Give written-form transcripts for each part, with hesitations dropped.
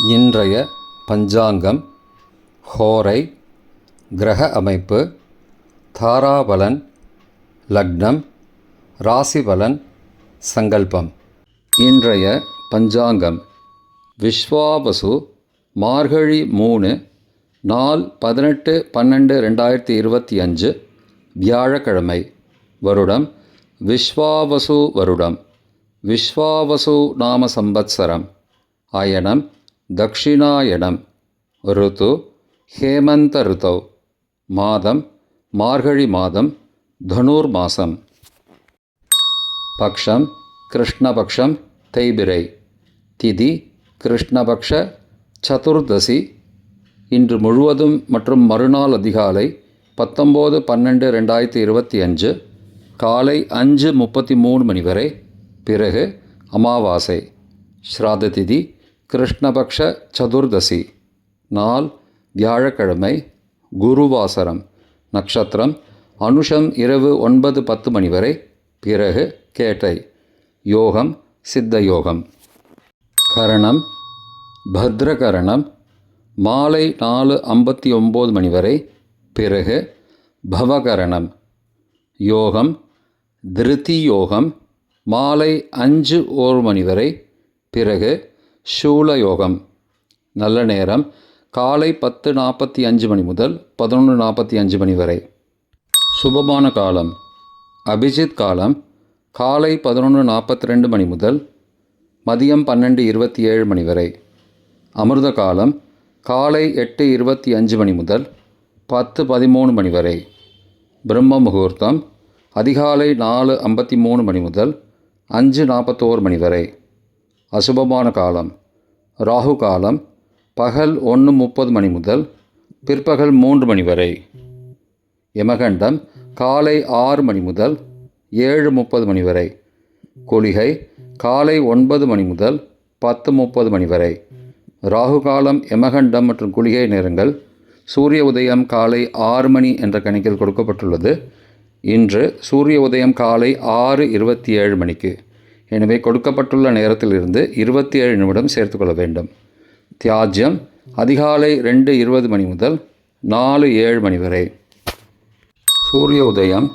இன்றைய பஞ்சாங்கம், ஹோரை, கிரக அமைப்பு, தாராபலன், லக்னம், ராசிபலன், சங்கல்பம். இன்றைய பஞ்சாங்கம் விஸ்வாவசு மார்கழி 3 நாள் 18/12/2025 வியாழக்கிழமை. வருடம் விஸ்வாவசு வருடம். விஸ்வாவசு நாம சம்பத்சரம். அயனம் தக்ஷிணாயனம். ருத்து ஹேமந்த ருத்தௌ. மாதம் மார்கழி மாதம், தனுர் மாதம். பக்ஷம் கிருஷ்ணபக்ஷம், தேய்பிரை. திதி கிருஷ்ணபக்ஷ சதுர்தசி. இன்று முழுவதும் மற்றும் மறுநாள் அதிகாலை 19/12/2025 காலை 5:33 மணி வரை. பிறகு அமாவாசை. ஸ்ராத திதி கிருஷ்ணபக்ஷ சதுர்தசி. நாள் வியாழக்கிழமை. குருவாசரம். நட்சத்திரம் அனுஷம் இரவு 9:10 மணி வரை. பிறகு கேட்டை. யோகம் சித்த யோகம். கரணம் பத்ரகரணம். மாலை 4:59 மணி வரை. பிறகு பவகரணம். யோகம் திருதி யோகம். மாலை 5:01 மணி வரை. பிறகு சூல யோகம். நல்ல நேரம் காலை 10:45 மணி முதல் 11:45 மணி வரை. சுபமான காலம் அபிஜித் காலம் காலை 11:42 மணி முதல் மதியம் 12:27 மணி வரை. அமிர்த காலம் காலை 8:25 மணி முதல் 10:13 மணி வரை. பிரம்ம முகூர்த்தம் அதிகாலை 4:53 மணி முதல் 5:41 மணி வரை. அசுபமான காலம் ராகு காலம் பகல் 1:30 மணி முதல் பிற்பகல் 3 மணி வரை. யமகண்டம் காலை 6 மணி முதல் 7:30 மணி வரை. குளிகை காலை 9 மணி முதல் 10:30 மணி வரை. ராகு காலம், யமகண்டம் மற்றும் குளிகை நேரங்கள் சூரிய உதயம் காலை 6 மணி என்ற கணக்கில் கொடுக்கப்பட்டுள்ளது. இன்று சூரிய உதயம் காலை 6:27 மணிக்கு. எனவே கொடுக்கப்பட்டுள்ள நேரத்திலிருந்து 27 நிமிடம் சேர்த்துக்கொள்ள வேண்டும். தியாஜ்யம் அதிகாலை 2:20 மணி முதல் 4:07 மணி வரை. சூரிய உதயம்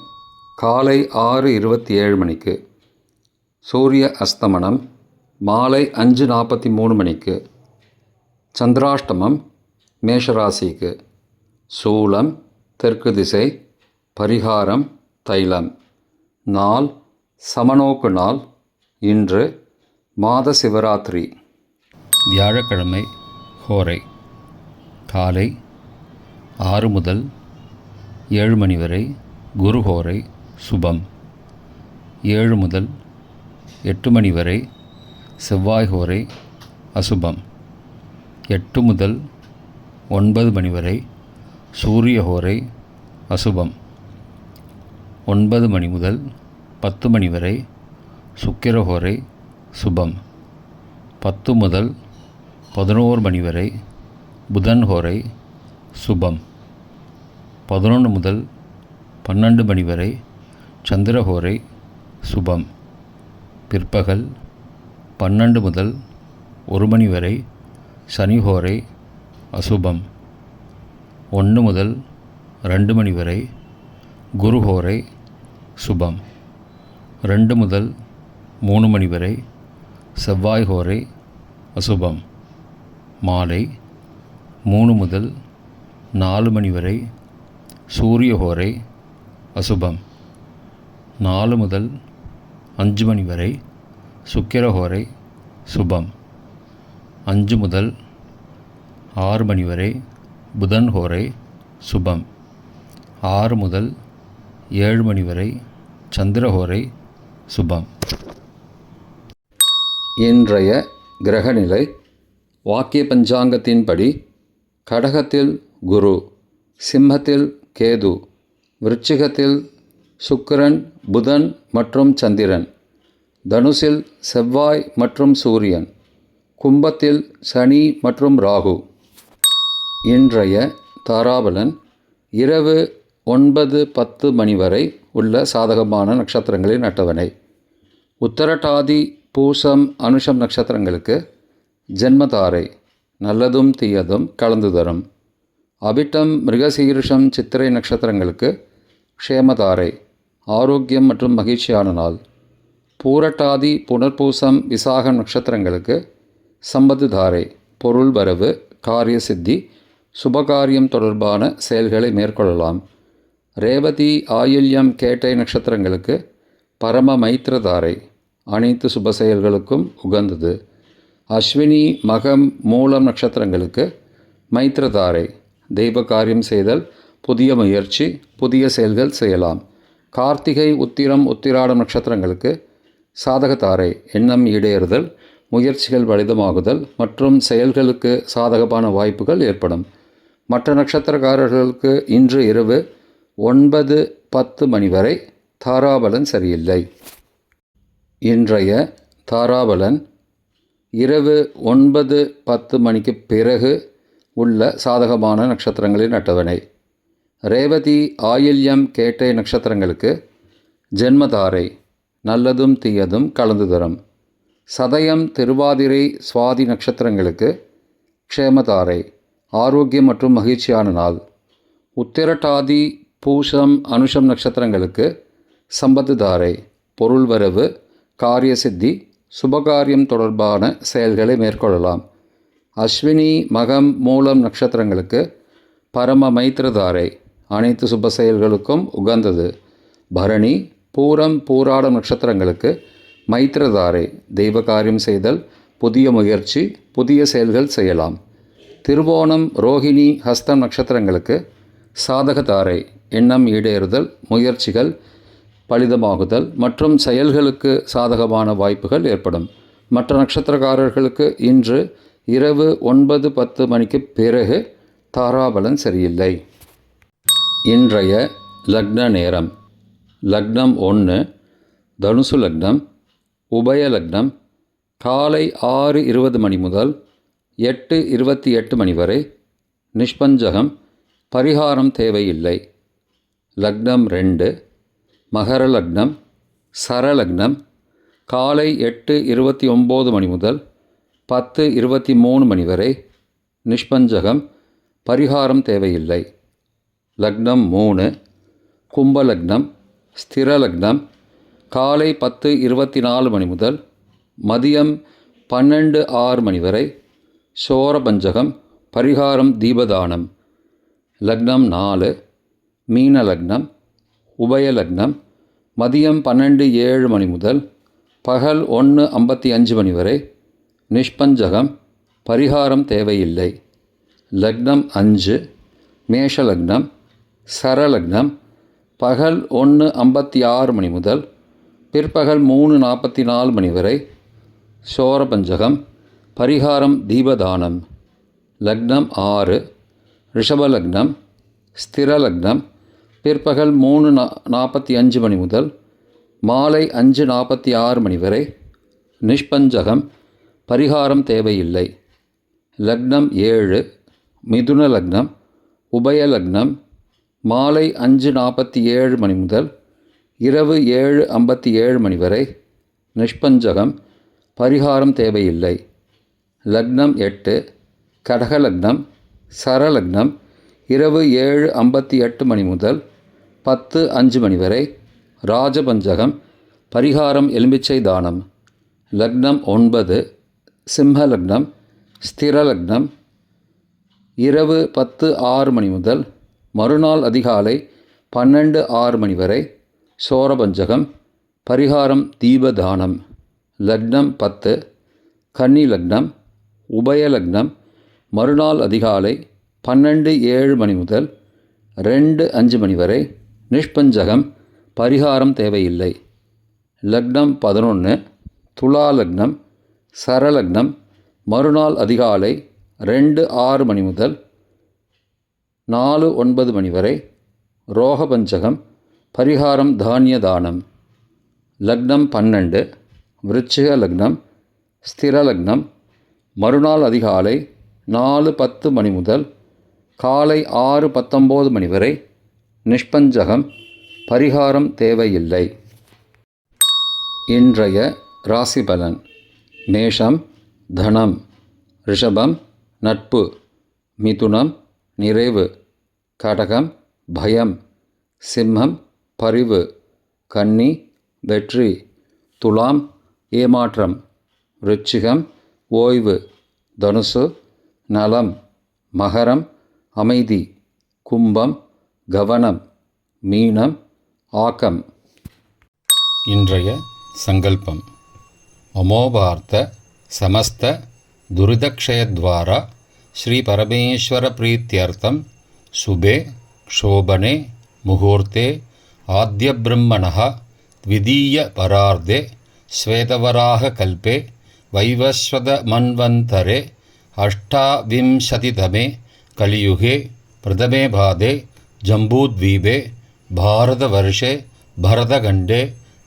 காலை 6:27 மணிக்கு. சூரிய அஸ்தமனம் மாலை 5:43 மணிக்கு. சந்திராஷ்டமம் மேஷராசிக்கு. சூலம் தெற்கு திசை. பரிகாரம் தைலம். நாள் சமநோக்கு நாள். இன்று மாத சிவராத்திரி. வியாழக்கிழமை. ஹோரை காலை 6 முதல் 7 மணி வரை குரு ஹோரை சுபம். 7 முதல் 8 மணி வரை செவ்வாய் ஹோரை அசுபம். 8 முதல் 9 மணி வரை சூரிய ஹோரை அசுபம். 9 மணி முதல் 10 மணி வரை சுக்கிர ஹோரை சுபம். 10 முதல் 11 மணி வரை புதன் ஹோரை சுபம். 11 முதல் 12 மணி வரை சந்திர ஹோரை சுபம். பிற்பகல் 12 முதல் 1 மணி வரை சனி ஹோரை அசுபம். 1 முதல் 2 மணி வரை குரு ஹோரை சுபம். 2 முதல் 3 மணி வரை செவ்வாய் ஹோரை அசுபம். மாலை 3 முதல் 4 மணி வரை சூரிய ஹோரை அசுபம். 4 முதல் 5 மணி வரை சுக்கிர ஹோரை சுபம். 5 முதல் 6 மணி வரை புதன் ஹோரை சுபம். 6 முதல் 7 மணி வரை சந்திர ஹோரை சுபம். இன்றைய கிரகநிலை வாக்கிய பஞ்சாங்கத்தின்படி கடகத்தில் குரு, சிம்மத்தில் கேது, விருச்சிகத்தில் சுக்கிரன், புதன் மற்றும் சந்திரன், தனுசில் செவ்வாய் மற்றும் சூரியன், கும்பத்தில் சனி மற்றும் ராகு. இன்றைய தாராபலன் இரவு 9:10 மணி வரை உள்ள சாதகமான நட்சத்திரங்களின் அட்டவணை. உத்தரட்டாதி பூசம் அனுஷம் நட்சத்திரங்களுக்கு ஜென்மதாரை நல்லதும் தீயதும் கலந்து தரும். அவிட்டம் மிருகசீரிஷம் சித்திரை நட்சத்திரங்களுக்கு க்ஷேமதாரை, ஆரோக்கியம் மற்றும் மகிழ்ச்சியான நாள். பூரட்டாதி புனர்பூசம் விசாகம் நட்சத்திரங்களுக்கு சம்பத்து தாரை, பொருள் வரவு, காரிய சித்தி, சுபகாரியம் தொடர்பான செயல்களை மேற்கொள்ளலாம். ரேவதி ஆயில்யம் கேட்டை நட்சத்திரங்களுக்கு பரம மைத்திரதாரை, அனைத்து சுப செயல்களுக்கும் உகந்தது. அஸ்வினி மகம் மூலம் நட்சத்திரங்களுக்கு மைத்திரதாரை, தெய்வ காரியம் செய்தல், புதிய முயற்சி, புதிய செயல்கள் செய்யலாம். கார்த்திகை உத்திரம் உத்திராடம் நட்சத்திரங்களுக்கு சாதகதாரை, எண்ணம் ஈடேறுதல், முயற்சிகள் பலிதமாகுதல் மற்றும் செயல்களுக்கு சாதகமான வாய்ப்புகள் ஏற்படும். மற்ற நட்சத்திரக்காரர்களுக்கு இன்று இரவு 9:10 மணி வரை தாராபலன் சரியில்லை. இன்றைய தாராபலன் இரவு 9:10 மணிக்கு பிறகு உள்ள சாதகமான நட்சத்திரங்களின் அட்டவணை. ரேவதி ஆயில்யம் கேட்டை நட்சத்திரங்களுக்கு ஜென்மதாரை, நல்லதும் தீயதும் கலந்து தரும். சதயம் திருவாதிரை சுவாதி நட்சத்திரங்களுக்கு க்ஷேமதாரை, ஆரோக்கியம் மற்றும் மகிழ்ச்சியான நாள். உத்திரட்டாதி பூஷம் அனுஷம் நட்சத்திரங்களுக்கு சம்பத்து தாரை, பொருள் வரவு, காரிய சித்தி, சுபகாரியம் தொடர்பான செயல்களை மேற்கொள்ளலாம். அஸ்வினி மகம் மூலம் நட்சத்திரங்களுக்கு பரம மைத்திரதாரை, அனைத்து சுப செயல்களுக்கும் உகந்தது. பரணி பூரம் பூராடம் நட்சத்திரங்களுக்கு மைத்திரதாரை, தெய்வ காரியம் செய்தல், புதிய முயற்சி, புதிய செயல்கள் செய்யலாம். திருவோணம் ரோஹிணி ஹஸ்தம் நட்சத்திரங்களுக்கு சாதகதாரை, எண்ணம் ஈடேறுதல், முயற்சிகள் பலிதமாகுதல் மற்றும் செயல்களுக்கு சாதகமான வாய்ப்புகள் ஏற்படும். மற்ற நட்சத்திரக்காரர்களுக்கு இன்று இரவு 9:10 மணிக்கு பிறகு தாராபலன் சரியில்லை. இன்றைய லக்ன நேரம். லக்னம் 1 தனுசு லக்னம், உபய லக்னம் காலை 6:20 மணி முதல் 8:28 மணி வரை, நிஷ்பஞ்சகம், பரிகாரம் தேவையில்லை. லக்னம் 2 மகர லக்னம், சரலக்னம் காலை 8:29 மணி முதல் 10:23 மணி வரை, நிஷ்பஞ்சகம், பரிகாரம் தேவையில்லை. லக்னம் 3 கும்பலக்னம், ஸ்திரலக்னம் காலை 10:24 மணி முதல் மதியம் 12:06 மணி வரை, சோரபஞ்சகம், பரிகாரம் தீபதானம். லக்னம் 4 மீன லக்னம், உபய லக்னம் மதியம் 12:07 மணி முதல் பகல் 1:55 மணி வரை, நிஷ்பஞ்சகம், பரிகாரம் தேவையில்லை. லக்னம் 5 மேஷ லக்னம், சரலக்னம் பகல் 1:56 மணி முதல் பிற்பகல் 3:44 மணி வரை, சோரபஞ்சகம், பரிகாரம் தீபதானம். லக்னம் 6 ரிஷபலக்னம், ஸ்திரலக்னம் பிற்பகல் 3:45 மணி முதல் மாலை 5:46 மணி வரை, நிஷ்பஞ்சகம், பரிகாரம் தேவையில்லை. லக்னம் 7 மிதுன லக்னம், உபய லக்னம் மாலை 5:47 மணி முதல் இரவு 7:57 மணி வரை, நிஷ்பஞ்சகம், பரிகாரம் தேவையில்லை. லக்னம் 8 கடகலக்னம், சரலக்னம் இரவு 7:58 மணி முதல் 10:05 மணி வரை, ராஜபஞ்சகம், பரிகாரம் எலும்பிச்சை தானம். லக்னம் 9 சிம்மலக்னம், ஸ்திரலக்னம் இரவு 10:06 மணி முதல் மறுநாள் அதிகாலை 12:06 மணி வரை, சோரபஞ்சகம், பரிகாரம் தீபதானம். லக்னம் 10 கன்னி லக்னம், உபய லக்னம் மறுநாள் அதிகாலை 12:07 மணி முதல் 2:05 மணி வரை, நிஷ்பஞ்சகம், பரிகாரம் தேவையில்லை. லக்னம் 11 துலா லக்னம், சரலக்னம் மறுநாள் அதிகாலை 2:06 மணி முதல் 4:09 மணி வரை, ரோகபஞ்சகம், பரிகாரம் தானிய தானம். லக்னம் 12 விருச்சிக லக்னம், ஸ்திரலக்னம் மறுநாள் அதிகாலை 4:10 மணி முதல் காலை 6:19 மணி வரை, நிஷ்பஞ்சகம், பரிகாரம் தேவையில்லை. இன்றைய ராசி பலன். மேஷம் தனம், ரிஷபம் நட்பு. மிதுனம் நிறைவு. கடகம் பயம். சிம்மம் பரிவு. கன்னி வெற்றி. துலாம் ஏமாற்றம். விருச்சிகம் ஓய்வு. தனுசு நலம். மகரம் அமைதி. கும்பம் கவனம். மீனம் ஆக்கம். இன்றைய சங்கல்பம். அமோபார்த்த சமஸ்த துரிதக்ஷயத்வாரா ஸ்ரீ பரமேஸ்வர பிரீத்யர்த்தம் சுபே க்ஷோபனே முகூர்த்தே ஆத்யப்ரம்மணः த்விதீய பரார்த்தே ஸ்வேதவராக கல்பே வைவஸ்வத மன்வந்தரே அஷ்டாவிம்சதிதமே கலியுகே பிரதமே பாதே ஜம்பூத்வீபே பாரதவர்ஷே பரதகண்டே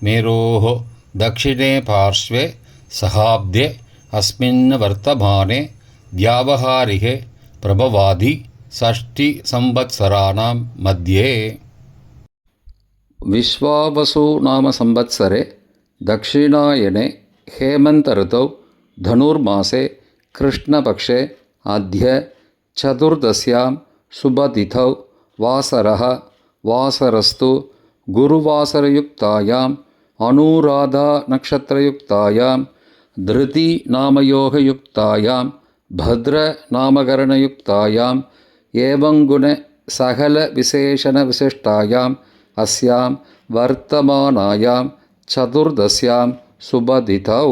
மேரோः दक्षिणे पार्श्वे सहाब्दे अस्मिन् वर्तमाने व्यावहारिके प्रभवादि षष्टिसंवत्सराणां मध्ये विश्वावसु नाम संवत्सरे दक्षिणायने हेमन्त ऋतौ धनुर्मासे कृष्णपक्षे अद्य चतुर्दश्यां शुभतिथौ वासरः वासरस्तु गुरुवासरयुक्तायां अनुराधा नक्षत्रयुक्तायां धृति नामयोगयुक्तायां भद्र नामकरणयुक्तायां एवं गुण सकल विशेषण विशिष्टायाम् अस्यां वर्तमानायां चतुर्दश्यां शुभतिथौ